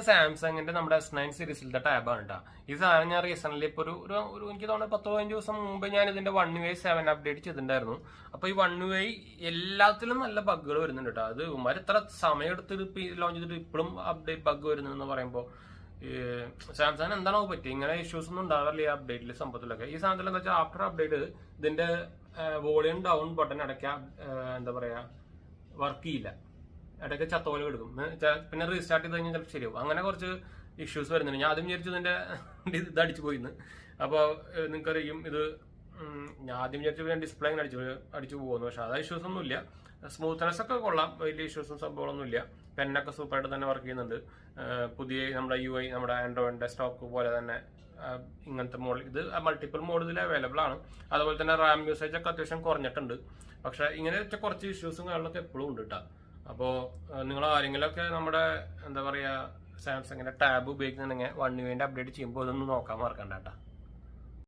സാംസങ്ങിന്റെ നമ്മുടെ S9 സീരീസിലത്തെ ടാബാണ് കേട്ടോ. ഈ സാധനം ഞാൻ റീസെന്റ് ഇപ്പൊ ഒരു എനിക്ക് തോന്നുന്നു 10-15 ദിവസം മുമ്പ് ഞാൻ ഇതിന്റെ 1UI 7 അപ്ഡേറ്റ് ചെയ്തിട്ടുണ്ടായിരുന്നു. അപ്പൊ ഈ 1UI എല്ലാത്തിലും നല്ല ബഗ്ഗുകൾ വരുന്നുണ്ട് കേട്ടോ. അത് ഉമാർ ഇത്ര സമയം എടുത്ത് ലോഞ്ച് ചെയ്തിട്ട് ഇപ്പോഴും അപ്ഡേറ്റ് ബഗ് വരുന്നതെന്ന് പറയുമ്പോൾ സാംസങ് എന്താണോ പറ്റി ഇങ്ങനെ ഇഷ്യൂസ് ഒന്നും ഉണ്ടാവില്ല ഈ അപ്ഡേറ്റിലെ സംഭവത്തിലൊക്കെ. ഈ സാധനത്തിൽ എന്താ വെച്ചാൽ ആഫ്റ്റർ അപ്ഡേറ്റ് ഇതിന്റെ വോളിയം ഡൗൺ ബട്ടൺ അടയ്ക്കാൻ എന്താ പറയാ വർക്ക് ചെയ്യില്ല, ഇടയ്ക്ക് ചത്തോലെ എടുക്കും. പിന്നെ റീസ്റ്റാർട്ട് ചെയ്ത് കഴിഞ്ഞാൽ ചിലപ്പോൾ ശരിയാവും. അങ്ങനെ കുറച്ച് ഇഷ്യൂസ് വരുന്നുണ്ട്. ഞാൻ ആദ്യം വിചാരിച്ചു ഇതിന്റെ ഇത് അടിച്ചു പോയിന്ന്. അപ്പോൾ നിങ്ങൾക്കറിയും ഇത് ഞാൻ ആദ്യം വിചാരിച്ചു ഡിസ്പ്ലേ ഇങ്ങനെ അടിച്ചു പോകുന്നു. പക്ഷെ അത് ഇഷ്യൂസ് ഒന്നും ഇല്ല. സ്മൂത്ത്നെസ് ഒക്കെ കൊള്ളാം, വലിയ ഇഷ്യൂസും സംഭവങ്ങളൊന്നും ഇല്ല. പെന്നൊക്കെ സൂപ്പറായിട്ട് തന്നെ വർക്ക് ചെയ്യുന്നുണ്ട്. പുതിയ നമ്മുടെ UI നമ്മുടെ ആൻഡ്രോയിഡിന്റെ സ്റ്റോക്ക് പോലെ തന്നെ ഇങ്ങനത്തെ മോഡൽ ഇത് മൾട്ടിപ്പിൾ മോഡ് ഇതിൽ അവൈലബിൾ ആണ്. അതുപോലെ തന്നെ റാം യൂസേജ് ഒക്കെ അത്യാവശ്യം കുറഞ്ഞിട്ടുണ്ട്. പക്ഷെ ഇങ്ങനെ കുറച്ച് ഇഷ്യൂസും കാര്യങ്ങളൊക്കെ എപ്പോഴും ഉണ്ട് കേട്ടോ. അപ്പോൾ നിങ്ങൾ ആരെങ്കിലുമൊക്കെ നമ്മുടെ എന്താ പറയുക സാംസങ്ങിന്റെ ടാബ് ഉപയോഗിക്കുന്നുണ്ടെങ്കിൽ 1UI അപ്ഡേറ്റ് ചെയ്യുമ്പോൾ അതൊന്ന് നോക്കാൻ മറക്കണ്ട കേട്ടോ.